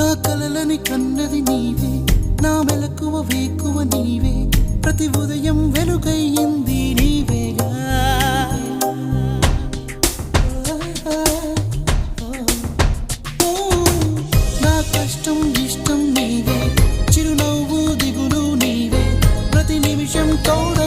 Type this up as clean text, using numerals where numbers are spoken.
నా కలలని కన్నది నీవే, నా మెలకువ వేకువ నీవే, ప్రతి ఉదయం వెలుగయ్యింది నీవేగా. నా కష్టం ఇష్టం నీవే, చిరునవ్వు దిగులు నీవే, ప్రతి నిమిషం తోడు